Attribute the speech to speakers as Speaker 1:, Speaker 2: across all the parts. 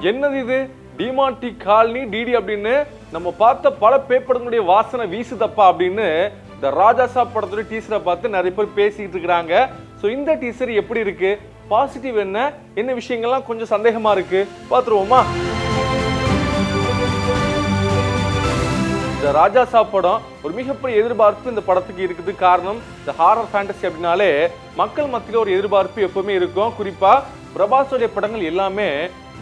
Speaker 1: என்னது இது Demonte colony DD அப்படின்னு நம்ம பார்த்த பல பேப்பர்களுடைய வாசனை வீசுதப்பா அப்படின்னு இந்த ராஜாசா படத்துடைய டீசரை பார்த்து நிறைய பேர் பேசிட்டு இருக்காங்க. ஸோ இந்த டீசர் எப்படி இருக்கு, பாசிட்டிவ் என்ன விஷயங்கள்லாம் கொஞ்சம் சந்தேகமா இருக்கு, பார்த்துருவோமா? இந்த ராஜாசா படம் ஒரு மிகப்பெரிய எதிர்பார்ப்பு இந்த படத்துக்கு இருக்குது. காரணம் இந்த ஹாரர் ஃபேண்டசி அப்படின்னாலே மக்கள் மத்தியில் ஒரு எதிர்பார்ப்பு எப்பவுமே இருக்கும். குறிப்பா பிரபாஸோடைய படங்கள் எல்லாமே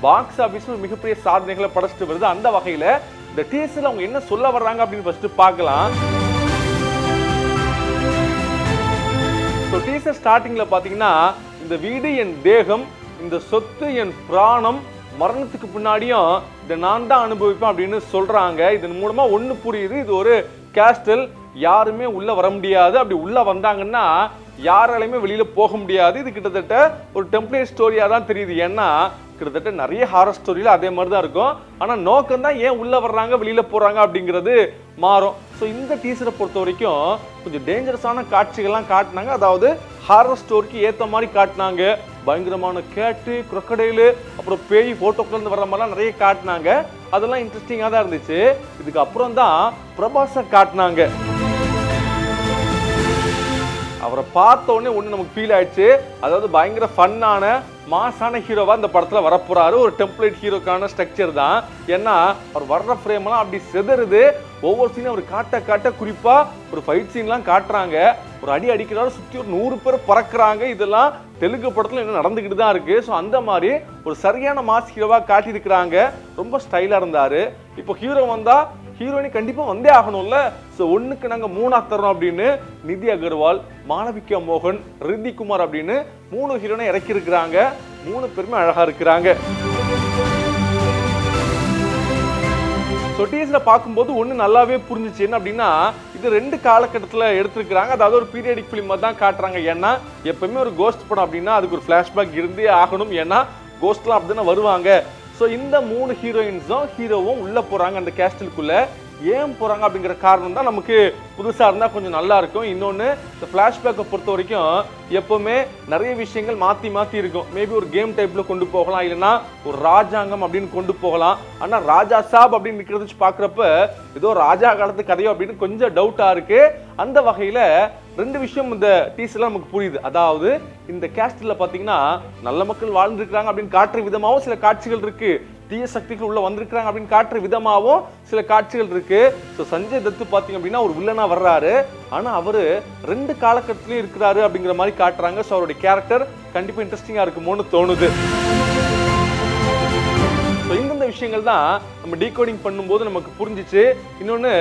Speaker 1: பாக்ஸ் ஆபீஸ்ல மிகப்பெரிய சாதனைகளை படைச்சிட்டு வருது. அந்த வகையில இந்த டீசர்ல அவங்க என்ன சொல்ல வர்றாங்க அப்படின்னு ஃபர்ஸ்ட் பார்க்கலாம். டீசர் ஸ்டார்டிங்ல பாத்தீங்கன்னா இந்த வீடு என் தேகம், இந்த சொத்து என் பிராணம், மரணத்துக்கு பின்னாடியும் இதை நான் தான் அனுபவிப்பேன் அப்படின்னு சொல்றாங்க. இதன் மூலமா ஒண்ணு புரியுது, இது ஒரு கேஸ்டல், யாருமே உள்ள வர முடியாது. அப்படி உள்ள வந்தாங்கன்னா யாராலையுமே வெளியில போக முடியாது. இது கிட்டத்தட்ட ஒரு டெம்ப்ளேட் ஸ்டோரியா தான் தெரியுது. ஏன்னா கிட்டத்தட்ட நிறைய ஹாரர் ஸ்டோரியில அதே மாதிரி தான் இருக்கும். ஆனா நோக்கம் தான் ஏன் உள்ள வர்றாங்க வெளியில போறாங்க அப்படிங்கிறது மாறும். ஸோ இந்த டீசரை பொறுத்த வரைக்கும் கொஞ்சம் டேஞ்சரஸான காட்சிகள்லாம் காட்டினாங்க. அதாவது ஹாரர் ஸ்டோரிக்கு ஏற்ற மாதிரி காட்டினாங்க. பயங்கரமான கேட்டு, குரொக்கடைலு, அப்புறம் பேய் போட்டோக்குள்ள இருந்து வர்ற மாதிரிலாம் நிறைய காட்டினாங்க. அதெல்லாம் இன்ட்ரெஸ்டிங்காக தான் இருந்துச்சு. இதுக்கு அப்புறம் தான் பிரபாஸை காட்டினாங்க. அவரை பார்த்த உடனே ஒன்று நமக்கு ஃபீல் ஆயிடுச்சு. அதாவது பயங்கர ஃபன்னான மாசான ஹீரோவா இந்த படத்துல வரப்போறாரு. ஒரு டெம்ப்ளேட் ஹீரோக்கான ஸ்ட்ரக்சர் தான். ஏன்னா அவர் வர்ற ஃப்ரேம் எல்லாம் அப்படி செதறுது. ஒவ்வொரு சீனும் அவர் காட்ட குறிப்பா ஒரு ஃபைட் சீன்லாம் காட்டுறாங்க. ஒரு அடி அடிக்கிறாரு, சுற்றி ஒரு 100 பேர் பறக்குறாங்க. இதெல்லாம் தெலுங்கு படத்துல என்ன நடந்துகிட்டு தான் இருக்கு. ஸோ அந்த மாதிரி ஒரு சரியான மாஸ் ஹீரோவா காட்டியிருக்கிறாங்க. ரொம்ப ஸ்டைலா இருந்தாரு. இப்போ ஹீரோ வந்தா ஹீரோயினி கண்டிப்பா வந்தே ஆகணும்ல. ஸோ ஒண்ணுக்கு நாங்க 3 தரோம் அப்படின்னு நிதி அகர்வால், மாளவிகா மோகன், ரித்தி குமார் அப்படின்னு 3 ஹீரோனை இறக்கி இருக்கிறாங்க. 3 பேருமே அழகா இருக்கிறாங்க. ஸோ டீசர்ல பார்க்கும்போது ஒன்று நல்லாவே புரிஞ்சிச்சு. என்ன அப்படின்னா இது 2 காலகட்டத்தில் எடுத்திருக்கிறாங்க. அதாவது ஒரு பீரியடிக் ஃபிலிம் தான் காட்டுறாங்க. ஏன்னா எப்பவுமே ஒரு கோஸ்ட் படம் அப்படின்னா அதுக்கு ஒரு ஃபிளாஷ்பேக் இருந்தே ஆகணும். ஏன்னா கோஸ்ட்லாம் அப்படிதான் வருவாங்க. ஸோ இந்த 3 ஹீரோயின்ஸும் ஹீரோவும் உள்ள போறாங்க அந்த கேஸ்டலுக்குள்ள. ஏன் போறாங்க அப்படிங்கிற காரணம் தான் நமக்கு புதுசா இருந்தா கொஞ்சம் நல்லா இருக்கும். இன்னொன்று இந்த ஃபிளாஷ்பேக்கை பொறுத்த வரைக்கும் எப்பவுமே நிறைய விஷயங்கள் மாத்தி இருக்கும். மேபி ஒரு கேம் டைப்ல கொண்டு போகலாம், இல்லைன்னா ஒரு ராஜாங்கம் அப்படின்னு கொண்டு போகலாம். ஆனா ராஜா சாப் அப்படின்னு நிற்கிறத வச்சு பாக்குறப்ப ஏதோ ராஜா காலத்து கதையோ அப்படின்னு கொஞ்சம் டவுட்டா இருக்கு. அந்த வகையில 2 விஷயம் இந்த டீசர்ல நமக்கு புரியுது. அதாவது இந்த கேஸ்ட்ல பாத்தீங்கன்னா நல்ல மக்கள் வாழ்ந்துருக்காங்க அப்படின்னு காட்டுற விதமாகவும் சில காட்சிகள் இருக்கு. தீய சக்திகள் உள்ள வந்திருக்காங்க அப்படின்னு காட்டுற விதமாகவும் சில காட்சிகள் இருக்கு. ஸோ சஞ்சய் தத்து பாத்தீங்க அப்படின்னா ஒரு வில்லனா வர்றாரு. ஆனா அவரு 2 காலகட்டத்திலயும் இருக்கிறாரு அப்படிங்கிற மாதிரி காட்டுறாங்க. ஸோ அவருடைய கேரக்டர் கண்டிப்பா இன்ட்ரெஸ்டிங்கா இருக்குமோன்னு தோணுது. இந்த விஷயங்கள் தான் நம்ம டீகோடிங் பண்ணும்போது நமக்கு புரிஞ்சிச்சு. இன்னொன்னு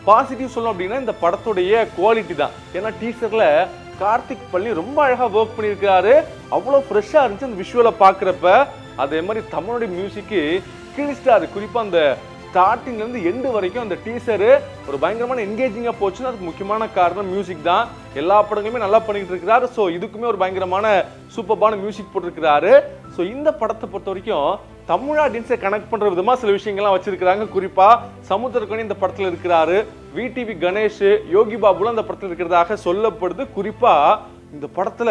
Speaker 1: பாசிட்டிவ் சொல்லணும் அப்படின்னா இந்த படத்துடைய குவாலிட்டி தான். ஏன்னா டீசர்ல கார்த்திக் பள்ளி ரொம்ப அழகா ஒர்க் பண்ணியிருக்காரு. அவ்வளோ ஃப்ரெஷ்ஷா இருந்துச்சு அந்த விஷுவலை பார்க்குறப்ப. அதே மாதிரி தமிழுடைய மியூசிக்கு கிழிச்சிட்டாரு. குறிப்பா அந்த ஸ்டார்டிங்ல இருந்து எண்டு வரைக்கும் அந்த டீசரு ஒரு பயங்கரமான என்கேஜிங்கா போச்சுன்னா அதுக்கு முக்கியமான காரணம் மியூசிக் தான். எல்லா படங்களுமே நல்லா பண்ணிட்டு இருக்கிறாரு. ஸோ இதுக்குமே ஒரு பயங்கரமான சூப்பர்பான மியூசிக் போட்டிருக்கிறாரு. ஸோ இந்த படத்தை பொறுத்த வரைக்கும் தமிழ் ஆடியன்ஸை கனெக்ட் பண்ற விதமா சில விஷயங்கள்லாம் வச்சிருக்கிறாங்க. குறிப்பா சமுத்திரக்கனி இந்த படத்துல இருக்கிறாரு. விடிவி கணேஷ், யோகி பாபுலாம் இந்த படத்துல இருக்கிறதாக சொல்லப்படுது. குறிப்பா இந்த படத்துல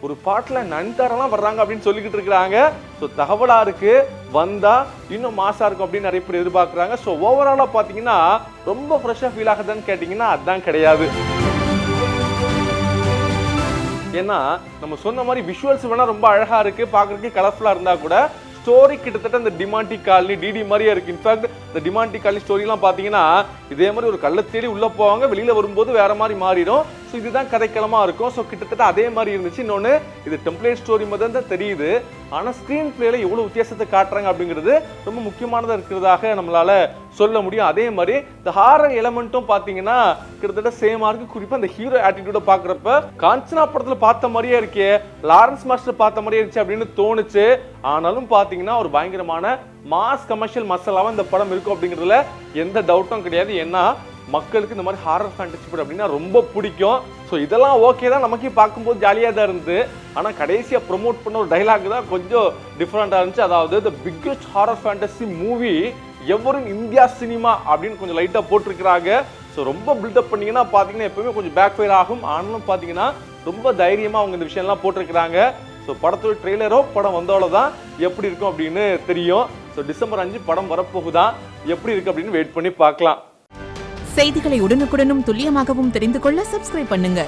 Speaker 1: ஒரு பாட்டுல நன்தாரெல்லாம் வர்றாங்க அப்படின்னு சொல்லிக்கிட்டு இருக்கிறாங்க. ஸோ தகவலா இருக்கு, வந்தா இன்னும் மாசா இருக்கும் அப்படின்னு நிறைய பேர் எதிர்பார்க்குறாங்க. ஸோ ஓவராலா பாத்தீங்கன்னா ரொம்ப ஃப்ரெஷ்ஷா ஃபீல் ஆகுதுன்னு கேட்டீங்கன்னா அதுதான் கிடையாது. ஏன்னா நம்ம சொன்ன மாதிரி விஷுவல்ஸ் வேணா ரொம்ப அழகா இருக்கு, பாக்குறதுக்கு கலர்ஃபுல்லா இருந்தா கூட ஸ்டோரி கிட்டத்தட்ட இந்த டிமாண்டி காலனி டிடி மாதிரியே இருக்கு. இன்ஃபேக்ட் இந்த டிமாண்டி காலனி ஸ்டோரிலாம் பாத்தீங்கன்னா இதே மாதிரி ஒரு கள்ள தேடி உள்ள போவாங்க, வெளியில வரும்போது வேற மாதிரி மாறிடும். ஸோ இதுதான் கதைக்களமா இருக்கும். ஸோ கிட்டத்தட்ட அதே மாதிரி இருந்துச்சு. இன்னொன்று இது டெம்ப்ளேட் ஸ்டோரி மாதிரி தான் தெரியுது. ஆனால் ஸ்க்ரீன் பிளேல எவ்வளோ வித்தியாசத்தை காட்டுறாங்க அப்படிங்கிறது ரொம்ப முக்கியமானதாக இருக்கிறதாக நம்மளால சொல்ல முடியும். அதே மாதிரி இந்த ஹாரர் எலமெண்ட்டும் பார்த்தீங்கன்னா கிட்டத்தட்ட சேமா இருக்கு. குறிப்பாக இந்த ஹீரோ ஆட்டிடியூட பார்க்குறப்ப காஞ்சனா படத்தில் பார்த்த மாதிரியே இருக்கே, லாரன்ஸ் மாஸ்டர் பார்த்த மாதிரியே இருந்துச்சு அப்படின்னு தோணுச்சு. ஆனாலும் பார்த்தீங்கன்னா ஒரு பயங்கரமான மாஸ் கமர்ஷியல் மசாலாவா இந்த படம் இருக்கும் அப்படிங்கிறதுல எந்த டவுட்டும் கிடையாது. ஏன்னா மக்களுக்கு இந்த மாதிரி ஹாரர் ஃபேண்டசி படம் அப்படின்னா ரொம்ப பிடிக்கும். ஸோ இதெல்லாம் ஓகே தான், நமக்கே பார்க்கும்போது ஜாலியாக தான் இருந்தது. ஆனால் கடைசியாக ப்ரொமோட் பண்ண ஒரு டைலாக் தான் கொஞ்சம் டிஃப்ரெண்டாக இருந்துச்சு. அதாவது the biggest horror fantasy movie ever in India cinema அப்படின்னு கொஞ்சம் லைட்டாக போட்டிருக்கிறாங்க. ஸோ ரொம்ப பில்டப் பண்ணிங்கன்னா பார்த்தீங்கன்னா எப்பவுமே கொஞ்சம் பேக் ஃபயர் ஆகும். ஆனாலும் பார்த்தீங்கன்னா ரொம்ப தைரியமாக அவங்க இந்த விஷயம்லாம் போட்டிருக்கிறாங்க. ஸோ படத்தோட ட்ரெய்லரோ படம் வந்தோட தான் எப்படி இருக்கும் அப்படின்னு தெரியும். ஸோ டிசம்பர் 5 படம் வரப்போகுதா, எப்படி இருக்கு அப்படின்னு வெயிட் பண்ணி பார்க்கலாம்.
Speaker 2: செய்திகளை உடனுக்குடனும் துல்லியமாகவும் தெரிந்து கொள்ள சப்ஸ்கிரைப் பண்ணுங்க.